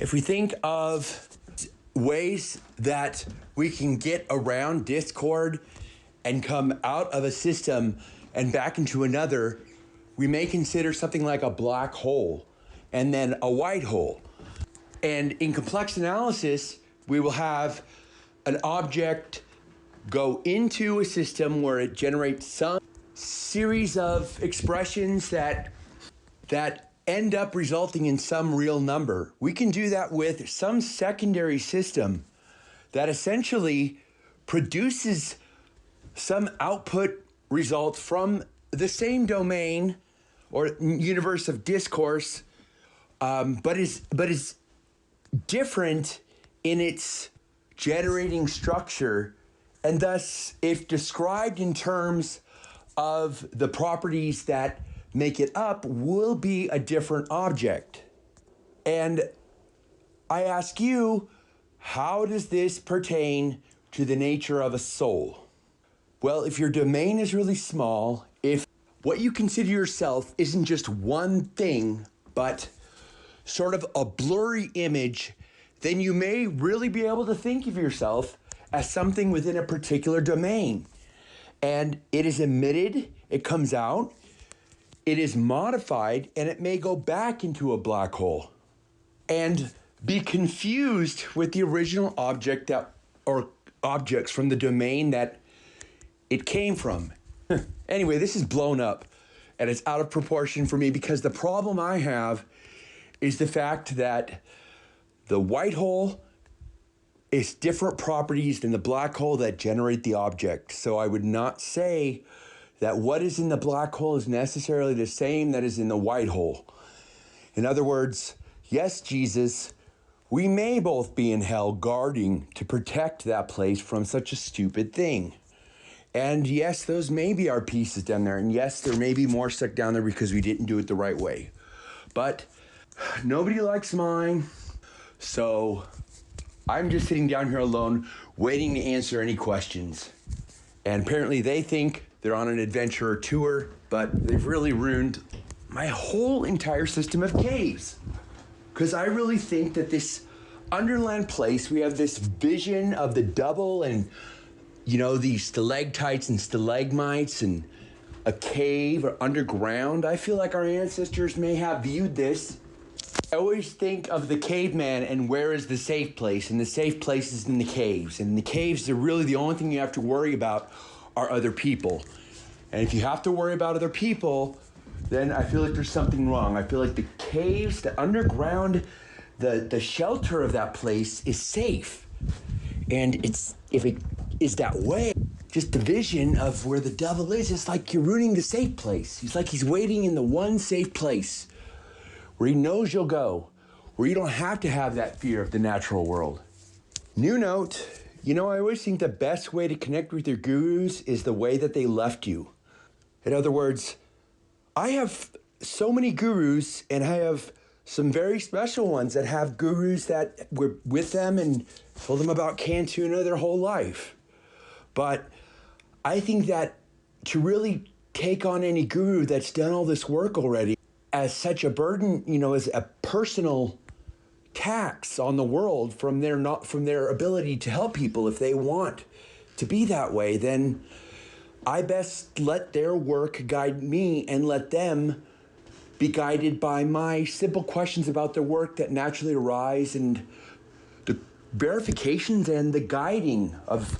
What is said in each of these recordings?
If we think of ways that we can get around discord and come out of a system and back into another, we may consider something like a black hole and then a white hole. And in complex analysis, we will have an object go into a system where it generates some series of expressions that end up resulting in some real number. We can do that with some secondary system that essentially produces some output result from the same domain or universe of discourse, but is different in its generating structure, and thus, if described in terms of the properties that make it up, will be a different object. And I ask you, how does this pertain to the nature of a soul? Well, if your domain is really small, if what you consider yourself isn't just one thing, but sort of a blurry image, then you may really be able to think of yourself as something within a particular domain. And it is emitted, it comes out, it is modified, and it may go back into a black hole and be confused with the original object or objects from the domain that it came from. Anyway, this is blown up and it's out of proportion for me because the problem I have is the fact that the white hole is different properties than the black hole that generate the object. So I would not say that what is in the black hole is necessarily the same that is in the white hole. In other words, yes, Jesus, we may both be in hell guarding to protect that place from such a stupid thing. And yes, those may be our pieces down there. And yes, there may be more stuck down there because we didn't do it the right way. But nobody likes mine. So I'm just sitting down here alone, waiting to answer any questions. And apparently they think they're on an adventure or tour, but they've really ruined my whole entire system of caves. Because I really think that this underland place, we have this vision of the double and these stalactites and stalagmites and a cave or underground. I feel like our ancestors may have viewed this. I always think of the caveman and where is the safe place, and the safe place is in the caves. And the caves are really the only thing you have to worry about are other people. And if you have to worry about other people, then I feel like there's something wrong. I feel like the caves, the underground, the shelter of that place is safe. And if it is that way, just the vision of where the devil is, it's like you're ruining the safe place. It's like he's waiting in the one safe place where he knows you'll go, where you don't have to have that fear of the natural world. New note, I always think the best way to connect with your gurus is the way that they left you. In other words, I have so many gurus, and I have some very special ones that have gurus that were with them and told them about Cantuna their whole life. But I think that to really take on any guru that's done all this work already as such a burden, as a personal tax on the world from their ability to help people if they want to be that way, then I best let their work guide me and let them be guided by my simple questions about their work that naturally arise, and the verifications and the guiding of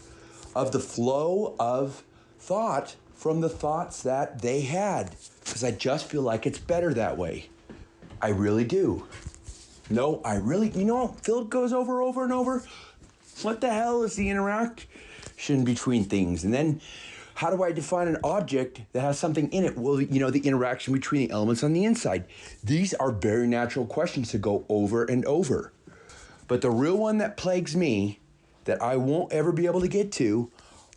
the flow of thought from the thoughts that they had. Because I just feel like it's better that way. I really do. No, I really, Philip goes over and over. What the hell is the interaction between things? And then how do I define an object that has something in it? Well, the interaction between the elements on the inside. These are very natural questions to go over and over. But the real one that plagues me, that I won't ever be able to get to,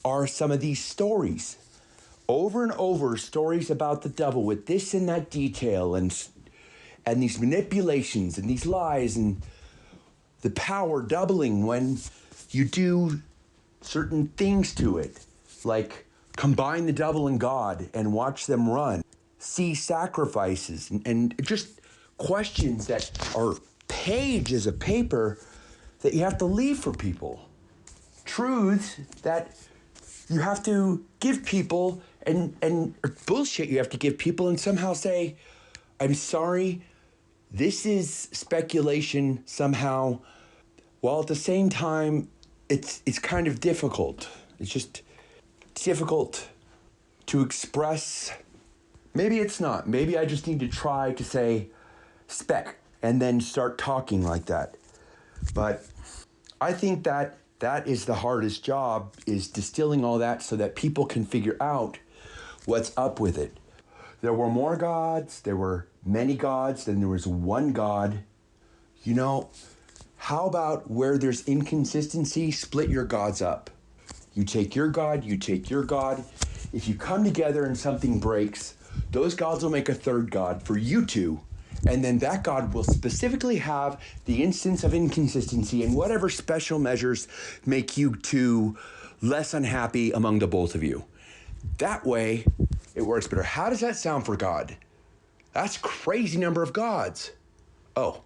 are some of these stories. Over and over, stories about the devil with this and that detail and these manipulations and these lies and the power doubling when you do certain things to it, like combine the devil and God and watch them run, see sacrifices, and just questions that are pages of paper that you have to leave for people. Truths that you have to give people and or bullshit you have to give people and somehow say, I'm sorry, this is speculation somehow, while at the same time, it's kind of difficult. It's just difficult to express. Maybe it's not. Maybe I just need to try to say spec and then start talking like that. But I think that is the hardest job, is distilling all that so that people can figure out what's up with it. There were more gods, there were many gods, then there was one God. You know, how about where there's inconsistency, split your gods up. You take your God, you take your God. If you come together and something breaks, those gods will make a third God for you two. And then that God will specifically have the instance of inconsistency and whatever special measures make you two less unhappy among the both of you. That way, it works better. How does that sound for God? That's a crazy number of gods. Oh,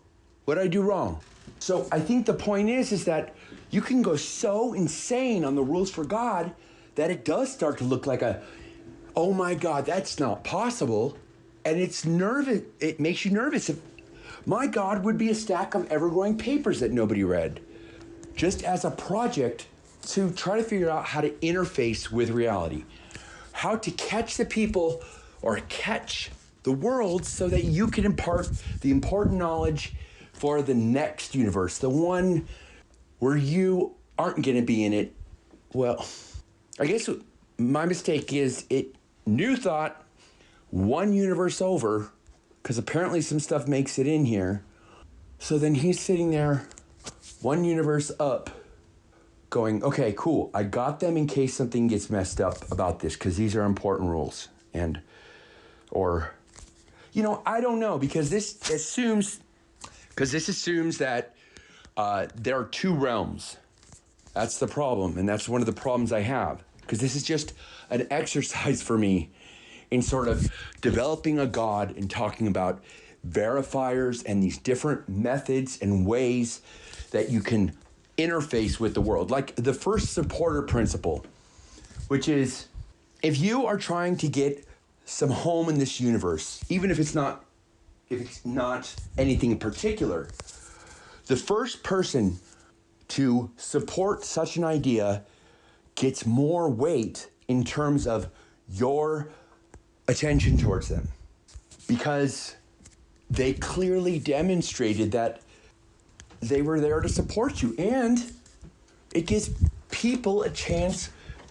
what did I do wrong? So I think the point is that you can go so insane on the rules for God that it does start to look like oh my God, that's not possible. And it's nervous. It makes you nervous. If my God would be a stack of ever-growing papers that nobody read, just as a project to try to figure out how to interface with reality, how to catch the people or catch the world so that you can impart the important knowledge for the next universe, the one where you aren't going to be in it. Well, I guess my mistake is new thought, one universe over, because apparently some stuff makes it in here. So then he's sitting there, one universe up, going, okay, cool. I got them in case something gets messed up about this, because these are important rules. Or, I don't know, because this assumes that there are two realms. That's the problem, and that's one of the problems I have, because this is just an exercise for me in sort of developing a God and talking about verifiers and these different methods and ways that you can interface with the world. Like the first supporter principle, which is if you are trying to get some home in this universe, even if it's not anything in particular, the first person to support such an idea gets more weight in terms of your attention towards them, because they clearly demonstrated that they were there to support you, and it gives people a chance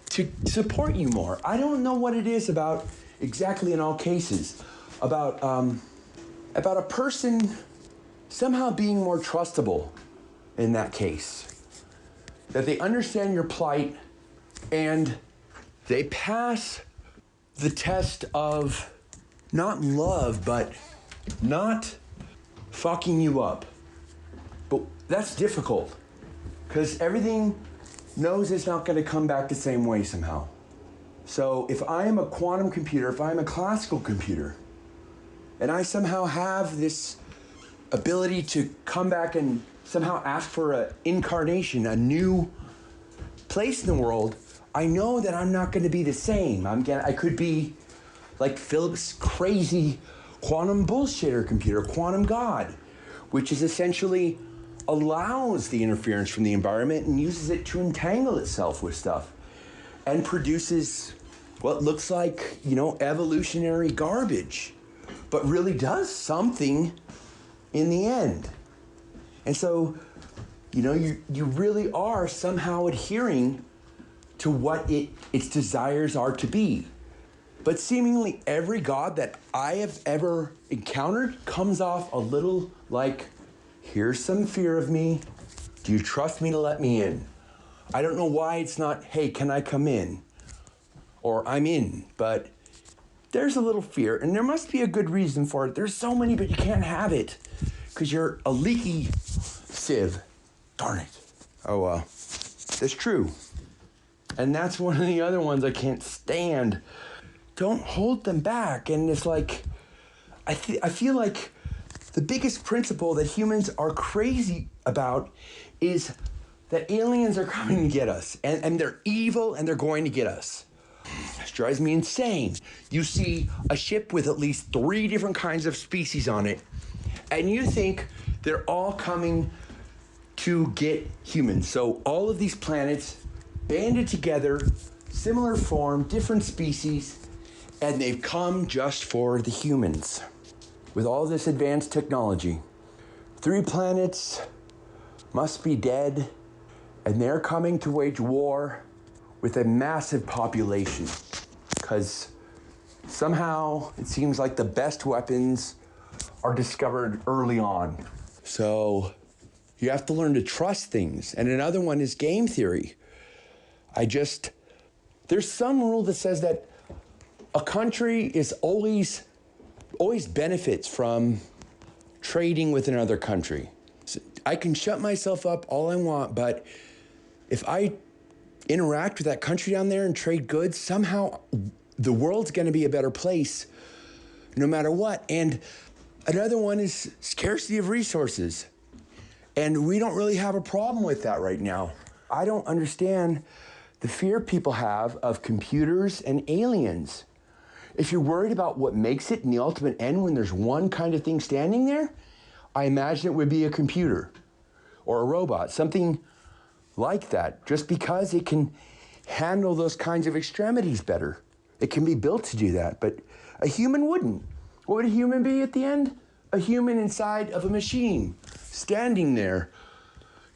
to support you more. I don't know what it is about exactly in all cases about a person somehow being more trustable in that case, that they understand your plight and they pass the test of not love, but not fucking you up. But that's difficult, because everything knows it's not going to come back the same way somehow. So if I am a quantum computer, if I'm a classical computer, and I somehow have this ability to come back and somehow ask for an incarnation, a new place in the world, I know that I'm not going to be the same. I could be like Philip's crazy quantum bullshitter computer, quantum God, which is essentially allows the interference from the environment and uses it to entangle itself with stuff and produces what looks like, evolutionary garbage, but really does something in the end. And so, you really are somehow adhering to what its desires are to be. But seemingly every God that I have ever encountered comes off a little like, here's some fear of me. Do you trust me to let me in? I don't know why it's not, hey, can I come in? Or I'm in, but there's a little fear, and there must be a good reason for it. There's so many, but you can't have it because you're a leaky sieve. Darn it. Oh, well, that's true. And that's one of the other ones I can't stand. Don't hold them back. And it's like, I feel like the biggest principle that humans are crazy about is that aliens are coming to get us, and they're evil and they're going to get us. This drives me insane. You see a ship with at least 3 different kinds of species on it, and you think they're all coming to get humans. So all of these planets banded together, similar form, different species, and they've come just for the humans. With all this advanced technology, 3 planets must be dead, and they're coming to wage war with a massive population, because somehow it seems like the best weapons are discovered early on. So you have to learn to trust things. And another one is game theory. There's some rule that says that a country is always benefits from trading with another country. So I can shut myself up all I want, but if I interact with that country down there and trade goods, somehow the world's gonna be a better place no matter what. And another one is scarcity of resources. And we don't really have a problem with that right now. I don't understand the fear people have of computers and aliens. If you're worried about what makes it in the ultimate end when there's one kind of thing standing there, I imagine it would be a computer or a robot, something like that, just because it can handle those kinds of extremities better. It can be built to do that, but a human wouldn't. What would a human be at the end? A human inside of a machine, standing there,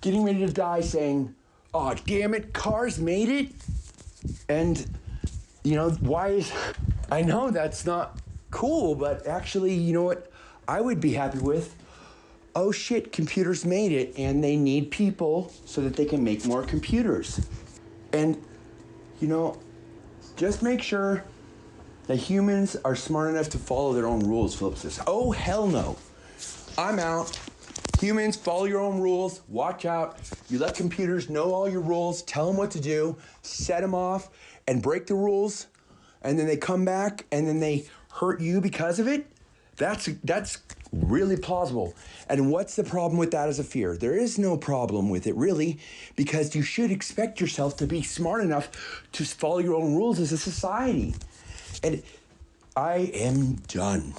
getting ready to die, saying, "Oh, damn it, cars made it." And, I know that's not cool, but actually, you know what I would be happy with? Oh shit, computers made it, and they need people so that they can make more computers. And, just make sure that humans are smart enough to follow their own rules, Philip says. Oh, hell no. I'm out. Humans, follow your own rules. Watch out. You let computers know all your rules, tell them what to do, set them off, and break the rules, and then they come back, and then they hurt you because of it? That's really plausible. And what's the problem with that as a fear? There is no problem with it, really, because you should expect yourself to be smart enough to follow your own rules as a society. And I am done.